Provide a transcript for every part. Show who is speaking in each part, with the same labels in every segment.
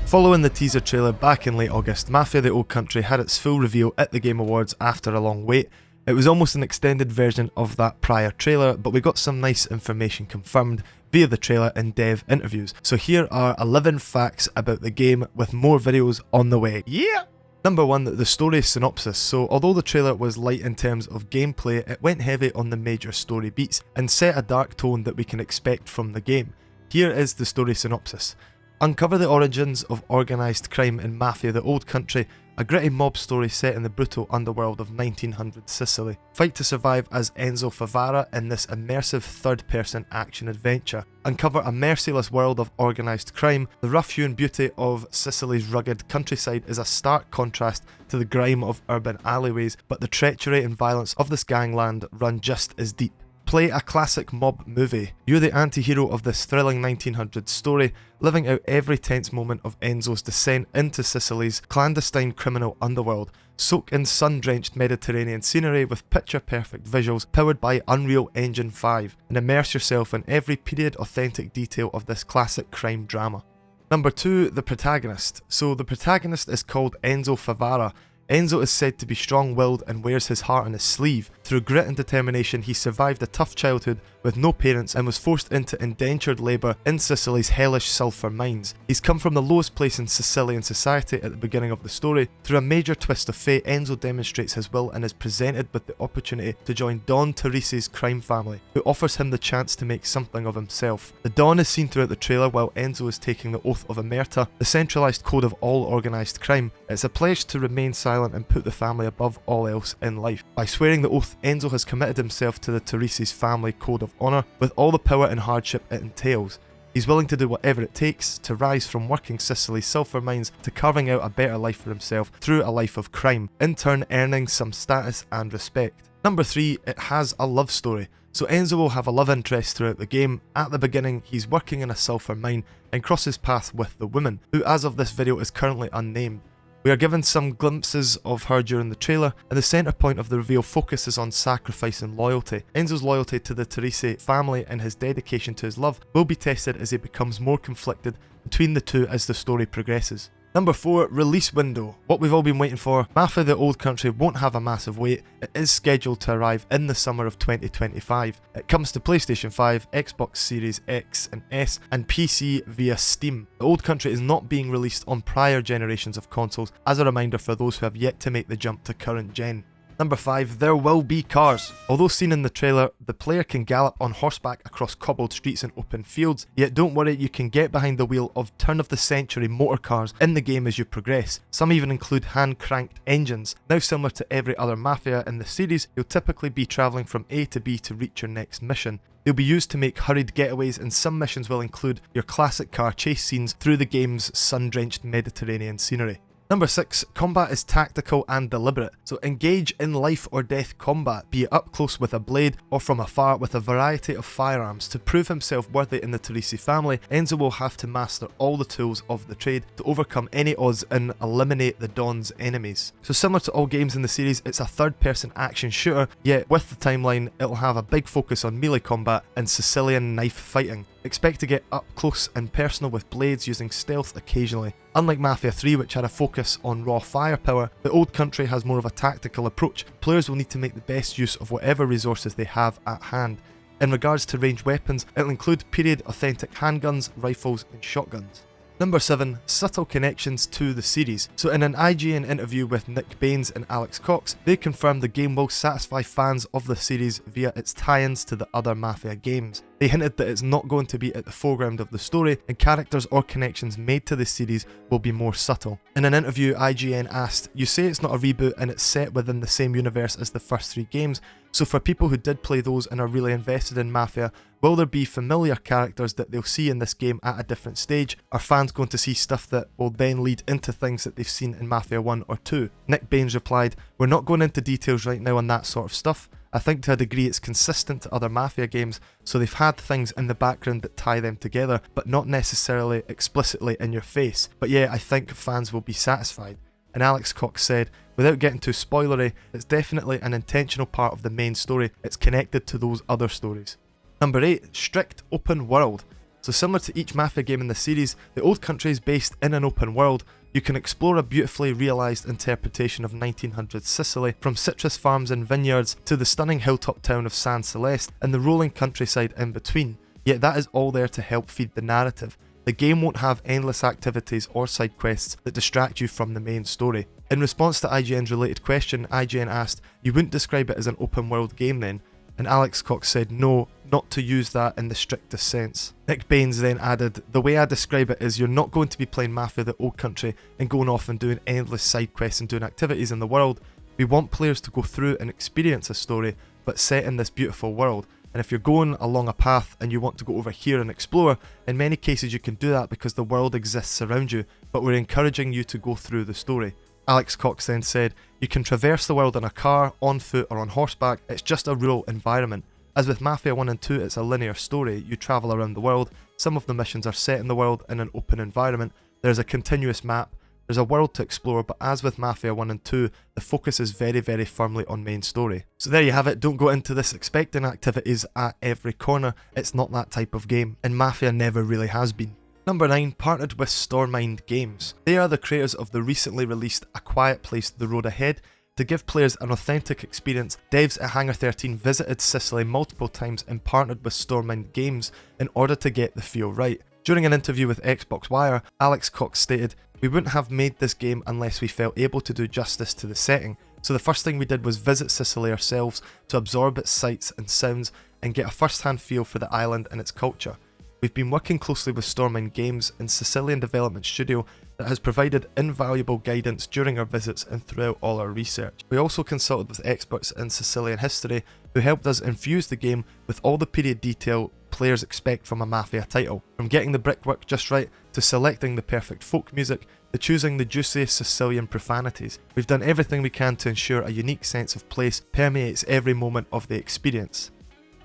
Speaker 1: Following the teaser trailer back in late August, Mafia The Old Country had its full reveal at the Game Awards after a long wait. It was almost an extended version of that prior trailer, but we got some nice information confirmed via the trailer and dev interviews. So here are 11 facts about the game with more videos on the way. Yeah! Number 1, the story synopsis. So although the trailer was light in terms of gameplay, it went heavy on the major story beats and set a dark tone that we can expect from the game. Here is the story synopsis. Uncover the origins of organised crime in Mafia The Old Country, a gritty mob story set in the brutal underworld of 1900 Sicily. Fight to survive as Enzo Favara in this immersive third-person action adventure. Uncover a merciless world of organised crime. The rough-hewn beauty of Sicily's rugged countryside is a stark contrast to the grime of urban alleyways, but the treachery and violence of this gangland run just as deep. Play a classic mob movie. You're the anti-hero of this thrilling 1900s story, living out every tense moment of Enzo's descent into Sicily's clandestine criminal underworld. Soak in sun-drenched Mediterranean scenery with picture-perfect visuals powered by Unreal Engine 5, and immerse yourself in every period-authentic detail of this classic crime drama. Number 2, the protagonist. So the protagonist is called Enzo Favara. Enzo is said to be strong-willed and wears his heart on his sleeve. Through grit and determination, he survived a tough childhood with no parents and was forced into indentured labour in Sicily's hellish sulphur mines. He's come from the lowest place in Sicilian society at the beginning of the story. Through a major twist of fate, Enzo demonstrates his will and is presented with the opportunity to join Don Teresi's crime family, who offers him the chance to make something of himself. The Don is seen throughout the trailer while Enzo is taking the Oath of Omerta, the centralised code of all organised crime. It's a pledge to remain silent and put the family above all else in life. By swearing the oath, Enzo has committed himself to the Teresi's family code of honour, with all the power and hardship it entails. He's willing to do whatever it takes to rise from working Sicily's sulphur mines to carving out a better life for himself through a life of crime, in turn earning some status and respect. Number 3, it has a love story. So Enzo will have a love interest throughout the game. At the beginning, he's working in a sulphur mine and crosses paths with the woman, who as of this video is currently unnamed. We are given some glimpses of her during the trailer, and the centre point of the reveal focuses on sacrifice and loyalty. Enzo's loyalty to the Teresi family and his dedication to his love will be tested as he becomes more conflicted between the two as the story progresses. Number 4, release window. What we've all been waiting for. Mafia The Old Country won't have a massive wait. It is scheduled to arrive in the summer of 2025. It comes to PlayStation 5, Xbox Series X and S, and PC via Steam. The Old Country is not being released on prior generations of consoles, as a reminder for those who have yet to make the jump to current gen. Number 5, there will be cars. Although seen in the trailer, the player can gallop on horseback across cobbled streets and open fields, yet don't worry, you can get behind the wheel of turn-of-the-century motor cars in the game as you progress. Some even include hand-cranked engines. Now similar to every other Mafia in the series, you'll typically be travelling from A to B to reach your next mission. They'll be used to make hurried getaways, and some missions will include your classic car chase scenes through the game's sun-drenched Mediterranean scenery. Number 6, combat is tactical and deliberate, so engage in life or death combat, be it up close with a blade or from afar with a variety of firearms. To prove himself worthy in the Teresi family, Enzo will have to master all the tools of the trade to overcome any odds and eliminate the Don's enemies. So similar to all games in the series, it's a third-person action shooter, yet with the timeline it'll have a big focus on melee combat and Sicilian knife fighting. Expect to get up close and personal with blades, using stealth occasionally. Unlike Mafia 3, which had a focus on raw firepower, the Old Country has more of a tactical approach. Players will need to make the best use of whatever resources they have at hand. In regards to ranged weapons, it'll include period-authentic handguns, rifles and shotguns. Number 7, subtle connections to the series. So in an IGN interview with Nick Baines and Alex Cox, they confirmed the game will satisfy fans of the series via its tie-ins to the other Mafia games. They hinted that it's not going to be at the foreground of the story, and characters or connections made to the series will be more subtle. In an interview, IGN asked, "You say it's not a reboot and it's set within the same universe as the first 3 games, so for people who did play those and are really invested in Mafia, will there be familiar characters that they'll see in this game at a different stage? Are fans going to see stuff that will then lead into things that they've seen in Mafia 1 or 2? Nick Baines replied, "We're not going into details right now on that sort of stuff. I think to a degree it's consistent to other Mafia games, so they've had things in the background that tie them together, but not necessarily explicitly in your face. But yeah, I think fans will be satisfied." And Alex Cox said, "Without getting too spoilery, it's definitely an intentional part of the main story. It's connected to those other stories." Number 8, strict open world. So similar to each Mafia game in the series, The Old Country is based in an open world. You can explore a beautifully realised interpretation of 1900s Sicily, from citrus farms and vineyards to the stunning hilltop town of San Celeste and the rolling countryside in between. Yet that is all there to help feed the narrative. The game won't have endless activities or side quests that distract you from the main story. In response to IGN's related question, IGN asked, "You wouldn't describe it as an open world game then?" And Alex Cox said, "No, not to use that in the strictest sense." Nick Baines then added, "The way I describe it is you're not going to be playing Mafia The Old Country and going off and doing endless side quests and doing activities in the world. We want players to go through and experience a story, but set in this beautiful world. And if you're going along a path and you want to go over here and explore, in many cases you can do that because the world exists around you, but we're encouraging you to go through the story." Alex Cox then said, "You can traverse the world in a car, on foot or on horseback. It's just a rural environment. As with Mafia 1 and 2, it's a linear story. You travel around the world. Some of the missions are set in the world in an open environment. There's a continuous map. There's a world to explore, but as with Mafia 1 and 2, the focus is very, very firmly on main story." So there you have it. Don't go into this expecting activities at every corner. It's not that type of game, and Mafia never really has been. Number 9, partnered with Stormind Games. They are the creators of the recently released A Quiet Place: The Road Ahead. To give players an authentic experience, devs at Hangar 13 visited Sicily multiple times and partnered with Stormind Games in order to get the feel right. During an interview with Xbox Wire, Alex Cox stated, "We wouldn't have made this game unless we felt able to do justice to the setting. So the first thing we did was visit Sicily ourselves to absorb its sights and sounds and get a first-hand feel for the island and its culture. We've been working closely with Stormind Games and Sicilian development studio that has provided invaluable guidance during our visits and throughout all our research. We also consulted with experts in Sicilian history who helped us infuse the game with all the period detail players expect from a Mafia title, from getting the brickwork just right to selecting the perfect folk music to choosing the juiciest Sicilian profanities. We've done everything we can to ensure a unique sense of place permeates every moment of the experience."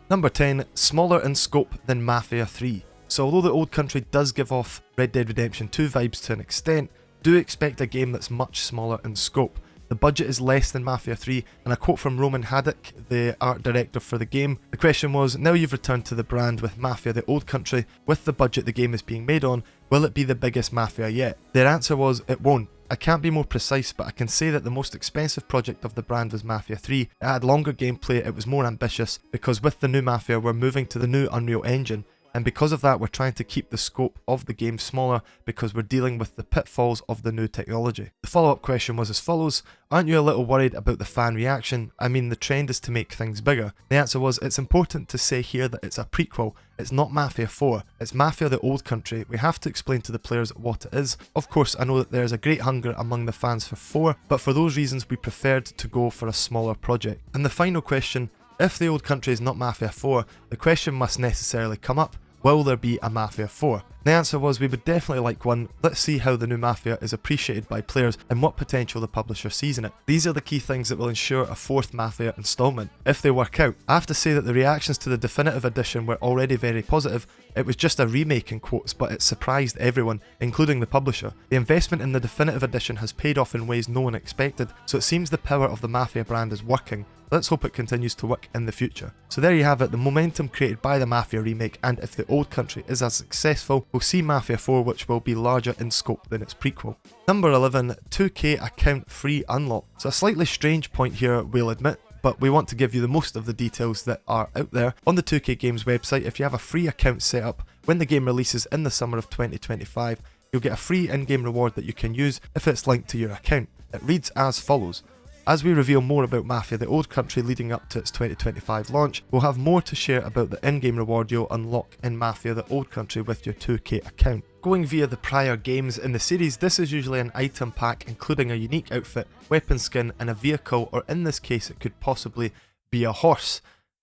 Speaker 1: Number 10, smaller in scope than Mafia 3. So although The Old Country does give off Red Dead Redemption 2 vibes to an extent, do expect a game that's much smaller in scope. The budget is less than Mafia 3, and a quote from Roman Haddock, the art director for the game. The question was, "Now you've returned to the brand with Mafia The Old Country, with the budget the game is being made on, will it be the biggest Mafia yet?" Their answer was, "It won't. I can't be more precise, but I can say that the most expensive project of the brand was Mafia 3. It had longer gameplay, it was more ambitious, because with the new Mafia we're moving to the new Unreal Engine, and because of that we're trying to keep the scope of the game smaller because we're dealing with the pitfalls of the new technology." The follow-up question was as follows, "Aren't you a little worried about the fan reaction? I mean, the trend is to make things bigger." The answer was, "It's important to say here that it's a prequel. It's not Mafia 4, it's Mafia The Old Country. We have to explain to the players what it is. Of course, I know that there's a great hunger among the fans for 4, but for those reasons we preferred to go for a smaller project." And the final question, if The Old Country is not Mafia 4, the question must necessarily come up, will there be a Mafia 4? The answer was, "We would definitely like one. Let's see how the new Mafia is appreciated by players and what potential the publisher sees in it. These are the key things that will ensure a 4th Mafia installment, if they work out." I have to say that the reactions to the definitive edition were already very positive. It was just a remake in quotes, but it surprised everyone, including the publisher. The investment in the definitive edition has paid off in ways no one expected, so it seems the power of the Mafia brand is working. Let's hope it continues to work in the future. So there you have it, the momentum created by the Mafia remake, and if The Old Country is as successful, we'll see Mafia 4, which will be larger in scope than its prequel. Number 11, 2K account free unlock. So a slightly strange point here, we'll admit, but we want to give you the most of the details that are out there. On the 2K Games website, if you have a free account set up, when the game releases in the summer of 2025, you'll get a free in-game reward that you can use if it's linked to your account. It reads as follows. As we reveal more about Mafia The Old Country leading up to its 2025 launch, we'll have more to share about the in-game reward you'll unlock in Mafia The Old Country with your 2K account. Going via the prior games in the series, this is usually an item pack including a unique outfit, weapon skin and a vehicle, or in this case it could possibly be a horse.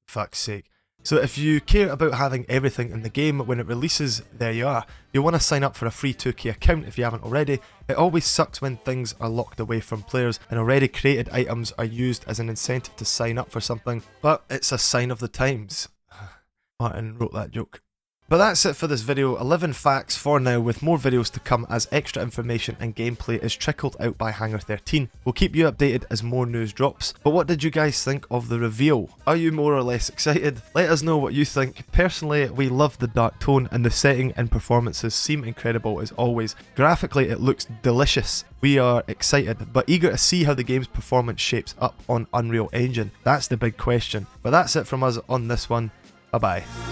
Speaker 1: Fuck's sake. So if you care about having everything in the game when it releases, there you are. You'll want to sign up for a free 2K account if you haven't already. It always sucks when things are locked away from players and already created items are used as an incentive to sign up for something, but it's a sign of the times. Martin wrote that joke. But that's it for this video, 11 facts for now, with more videos to come as extra information and gameplay is trickled out by Hangar13. We'll keep you updated as more news drops. But what did you guys think of the reveal? Are you more or less excited? Let us know what you think. Personally, we love the dark tone and the setting and performances seem incredible as always. Graphically it looks delicious. We are excited, but eager to see how the game's performance shapes up on Unreal Engine. That's the big question. But that's it from us on this one. Bye bye.